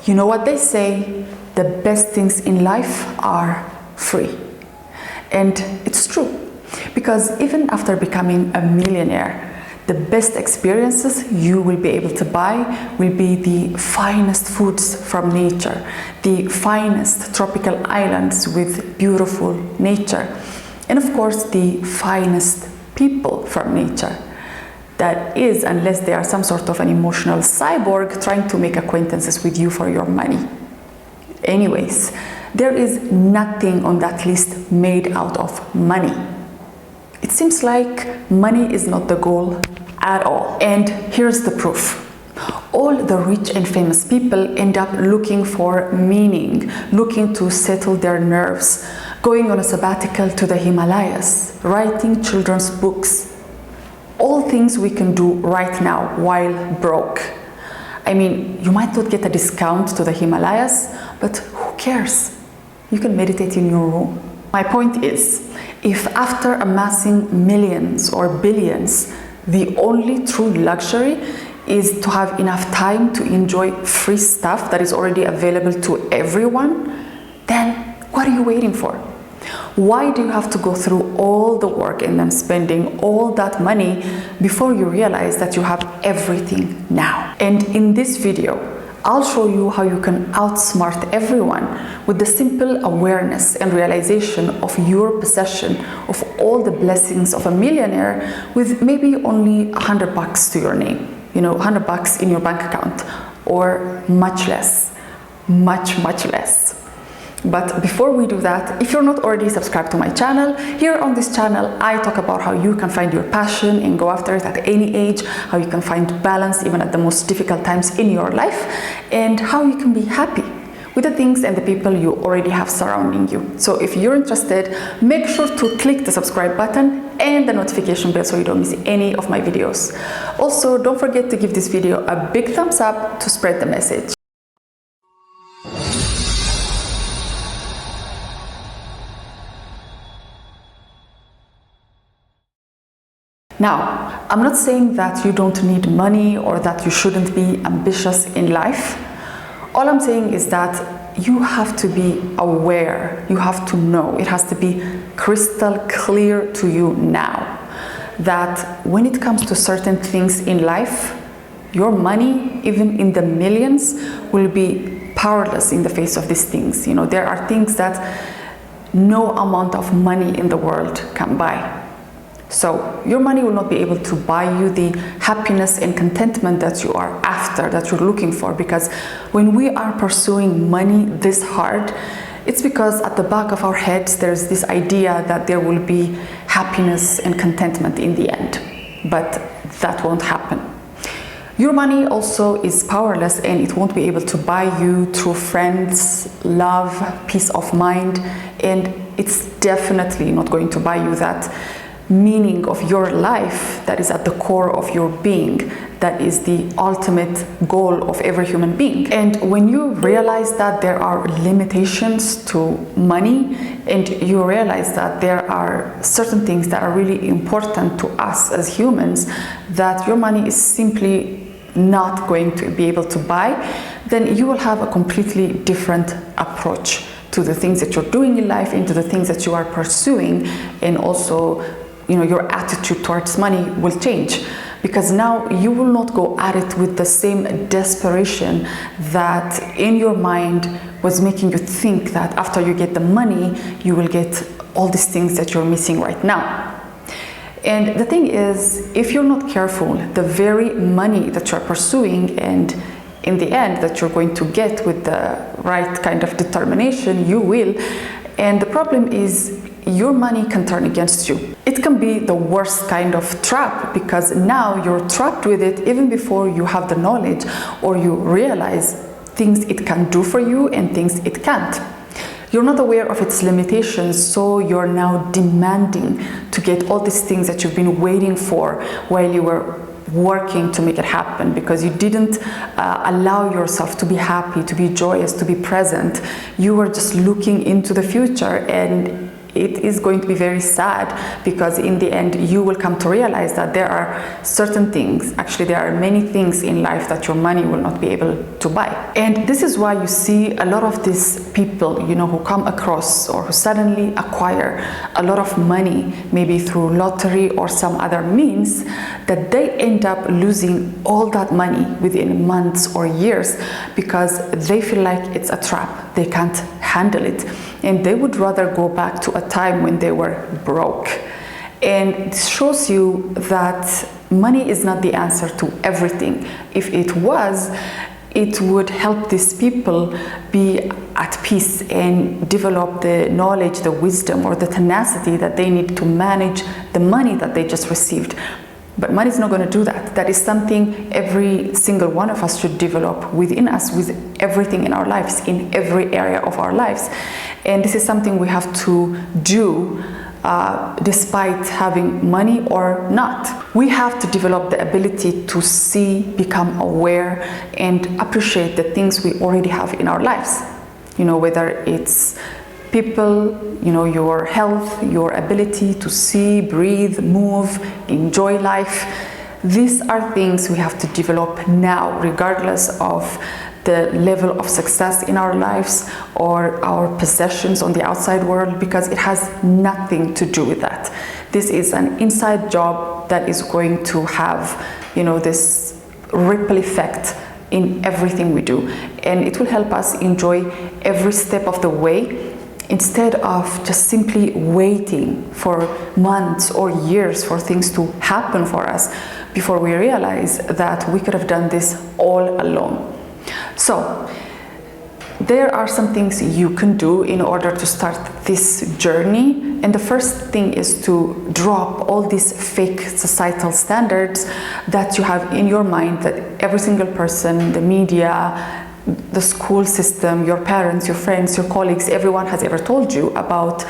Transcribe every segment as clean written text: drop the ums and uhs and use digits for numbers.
You know what they say, the best things in life are free. And it's true, because even after becoming a millionaire, the best experiences you will be able to buy will be the finest foods from nature, the finest tropical islands with beautiful nature, and of course the finest people from nature. That is, unless they are some sort of an emotional cyborg trying to make acquaintances with you for your money. Anyways, there is nothing on that list made out of money. It seems like money is not the goal at all. And here's the proof. All the rich and famous people end up looking for meaning, looking to settle their nerves, going on a sabbatical to the Himalayas, writing children's books. All things we can do right now while broke. I mean, you might not get a discount to the Himalayas, but who cares? You can meditate in your room. My point is, if after amassing millions or billions, the only true luxury is to have enough time to enjoy free stuff that is already available to everyone, then what are you waiting for? Why do you have to go through all the work and then spending all that money before you realize that you have everything now? And in this video, I'll show you how you can outsmart everyone with the simple awareness and realization of your possession of all the blessings of a millionaire with maybe only $100 to your name. You know, $100 in your bank account, or much less, much less. But before we do that, if you're not already subscribed to my channel, here on this channel, I talk about how you can find your passion and go after it at any age, how you can find balance even at the most difficult times in your life, and how you can be happy with the things and the people you already have surrounding you. So if you're interested, make sure to click the subscribe button and the notification bell so you don't miss any of my videos. Also, don't forget to give this video a big thumbs up to spread the message. Now, I'm not saying that you don't need money or that you shouldn't be ambitious in life. All I'm saying is that you have to be aware, you have to know, it has to be crystal clear to you now that when it comes to certain things in life, your money, even in the millions, will be powerless in the face of these things. You know, there are things that no amount of money in the world can buy. So your money will not be able to buy you the happiness and contentment that you are after, that you're looking for, because when we are pursuing money this hard, it's because at the back of our heads there's this idea that there will be happiness and contentment in the end, but that won't happen. Your money also is powerless, and it won't be able to buy you true friends, love, peace of mind, and it's definitely not going to buy you that meaning of your life that is at the core of your being, that is the ultimate goal of every human being. And when you realize that there are limitations to money, and you realize that there are certain things that are really important to us as humans that your money is simply not going to be able to buy, then you will have a completely different approach to the things that you're doing in life, into the things that you are pursuing, and also, you know, your attitude towards money will change, because now you will not go at it with the same desperation that in your mind was making you think that after you get the money, you will get all these things that you're missing right now. And the thing is, if you're not careful, the very money that you're pursuing and in the end that you're going to get with the right kind of determination, you will. And the problem is, your money can turn against you. It can be the worst kind of trap, because now you're trapped with it even before you have the knowledge or you realize things it can do for you and things it can't. You're not aware of its limitations, so you're now demanding to get all these things that you've been waiting for while you were working to make it happen, because you didn't allow yourself to be happy, to be joyous, to be present. You were just looking into the future, and it is going to be very sad, because in the end you will come to realize that there are certain things, actually there are many things in life that your money will not be able to buy. And this is why you see a lot of these people, who come across or who suddenly acquire a lot of money, maybe through lottery or some other means, that they end up losing all that money within months or years, because they feel like it's a trap. They can't handle it, and they would rather go back to a time when they were broke. And this shows you that money is not the answer to everything. If it was, it would help these people be at peace and develop the knowledge, the wisdom, or the tenacity that they need to manage the money that they just received. But money is not going to do that. That is something every single one of us should develop within us, with everything in our lives, in every area of our lives. And this is something we have to do despite having money or not. We have to develop the ability to see, become aware, and appreciate the things we already have in our lives. Whether it's people, your health, your ability to see, breathe, move, enjoy life. These are things we have to develop now, regardless of the level of success in our lives or our possessions on the outside world, because it has nothing to do with that. This is an inside job that is going to have, this ripple effect in everything we do. And it will help us enjoy every step of the way, instead of just simply waiting for months or years for things to happen for us before we realize that we could have done this all alone. So there are some things you can do in order to start this journey. And the first thing is to drop all these fake societal standards that you have in your mind, that every single person, the media, the school system, your parents, your friends, your colleagues, everyone has ever told you about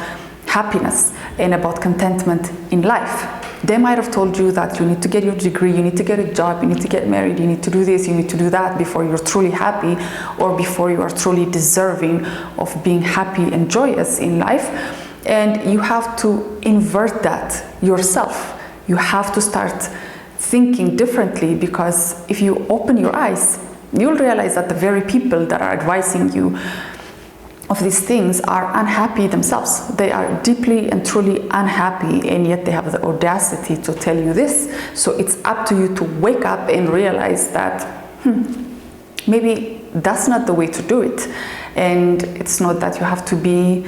happiness and about contentment in life. They might have told you that you need to get your degree, you need to get a job, you need to get married, you need to do this, you need to do that before you're truly happy, or before you are truly deserving of being happy and joyous in life. And you have to invert that yourself. You have to start thinking differently, because if you open your eyes, you'll realize that the very people that are advising you of these things are unhappy themselves. They are deeply and truly unhappy, and yet they have the audacity to tell you this. So it's up to you to wake up and realize that maybe that's not the way to do it. And it's not that you have to be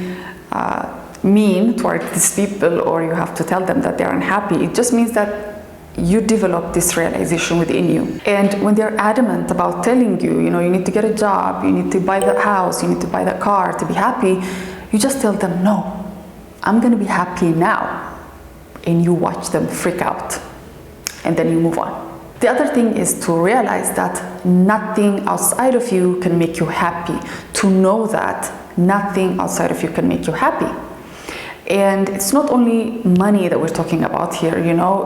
mean toward these people, or you have to tell them that they're unhappy. It just means that you develop this realization within you. And when they're adamant about telling you, you need to get a job, you need to buy that house, you need to buy that car to be happy, you just tell them, no, I'm going to be happy now. And you watch them freak out. And then you move on. The other thing is to realize that nothing outside of you can make you happy. To know that nothing outside of you can make you happy. And it's not only money that we're talking about here,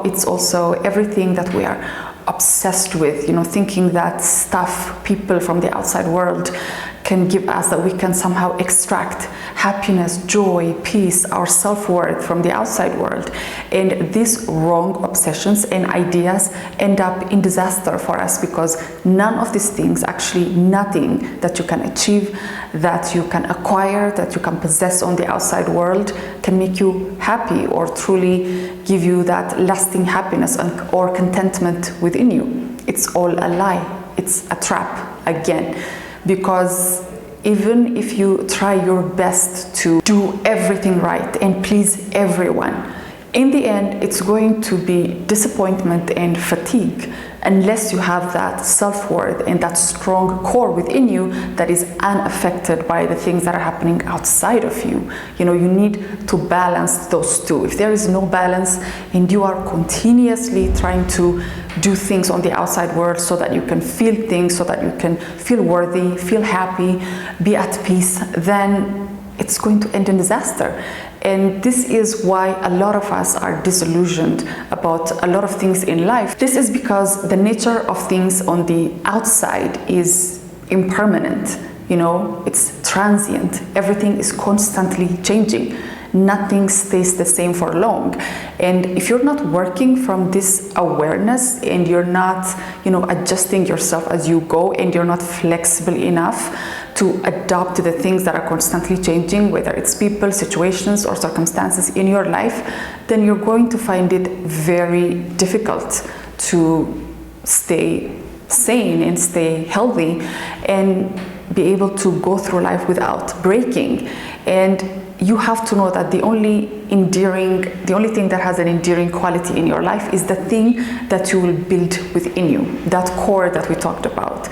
it's also everything that we are obsessed with, thinking that stuff, people from the outside world can give us, that we can somehow extract happiness, joy, peace, our self-worth from the outside world. And these wrong obsessions and ideas end up in disaster for us, because none of these things, actually nothing that you can achieve, that you can acquire, that you can possess on the outside world can make you happy or truly give you that lasting happiness or contentment within you. It's all a lie. It's a trap again. Because even if you try your best to do everything right and please everyone, in the end it's going to be disappointment and fatigue, unless you have that self-worth and that strong core within you that is unaffected by the things that are happening outside of you. You need to balance those two. If there is no balance and you are continuously trying to do things on the outside world so that you can feel things, so that you can feel worthy, feel happy, be at peace, then it's going to end in disaster. And this is why a lot of us are disillusioned about a lot of things in life. This is because the nature of things on the outside is impermanent. It's transient. Everything is constantly changing. nothing stays the same for long. And if you're not working from this awareness and you're not, adjusting yourself as you go, and you're not flexible enough to adapt to the things that are constantly changing, whether it's people, situations, or circumstances in your life, then you're going to find it very difficult to stay sane and stay healthy and be able to go through life without breaking. And you have to know that the only thing that has an endearing quality in your life is the thing that you will build within you, that core that we talked about,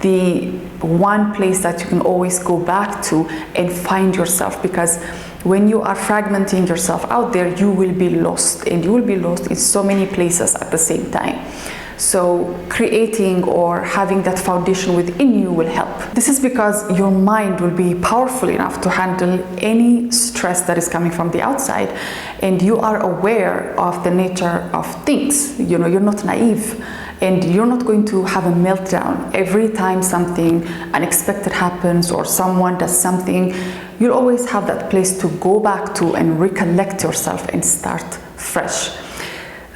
the one place that you can always go back to and find yourself. Because when you are fragmenting yourself out there, you will be lost, and you will be lost in so many places at the same time. So creating or having that foundation within you will help. This is because your mind will be powerful enough to handle any stress that is coming from the outside, and you are aware of the nature of things. You're not naive, and you're not going to have a meltdown every time something unexpected happens or someone does something. You'll always have that place to go back to and recollect yourself and start fresh.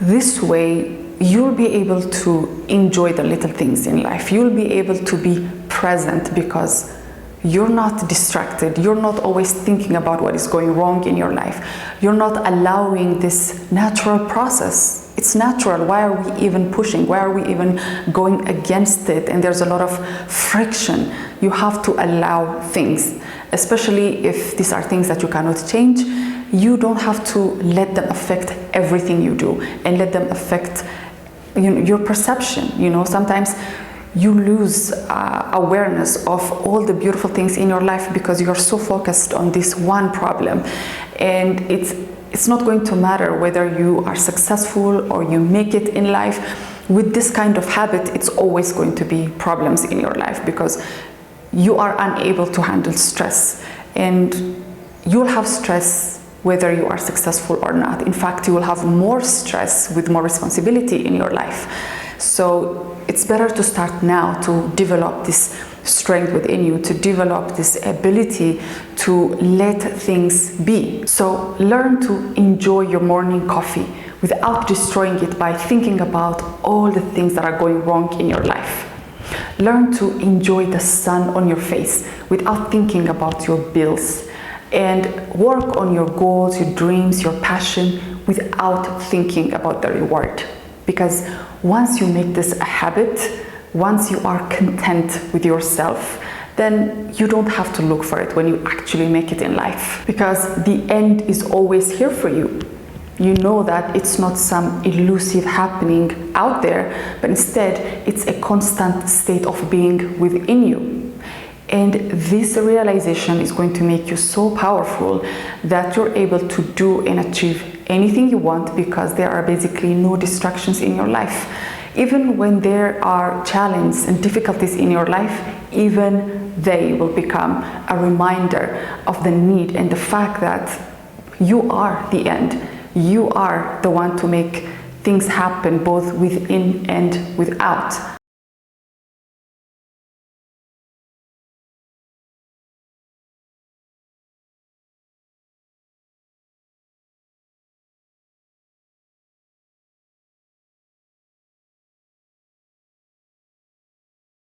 This way, you'll be able to enjoy the little things in life. You'll be able to be present because you're not distracted. You're not always thinking about what is going wrong in your life. You're not allowing this natural process. It's natural. Why are we even pushing? Why are we even going against it? And there's a lot of friction. You have to allow things, especially if these are things that you cannot change. You don't have to let them affect everything you do and let them affect your perception. Sometimes you lose awareness of all the beautiful things in your life because you're so focused on this one problem. And it's not going to matter whether you are successful or you make it in life. With this kind of habit, it's always going to be problems in your life because you are unable to handle stress. And you'll have stress whether you are successful or not. In fact, you will have more stress with more responsibility in your life. So it's better to start now to develop this strength within you, to develop this ability to let things be. So learn to enjoy your morning coffee without destroying it by thinking about all the things that are going wrong in your life. Learn to enjoy the sun on your face without thinking about your bills. And work on your goals, your dreams, your passion without thinking about the reward. Because once you make this a habit, once you are content with yourself, then you don't have to look for it when you actually make it in life. Because the end is always here for you. You know that it's not some elusive happening out there, but instead it's a constant state of being within you. And this realization is going to make you so powerful that you're able to do and achieve anything you want because there are basically no distractions in your life. Even when there are challenges and difficulties in your life, even they will become a reminder of the need and the fact that you are the end. You are the one to make things happen both within and without.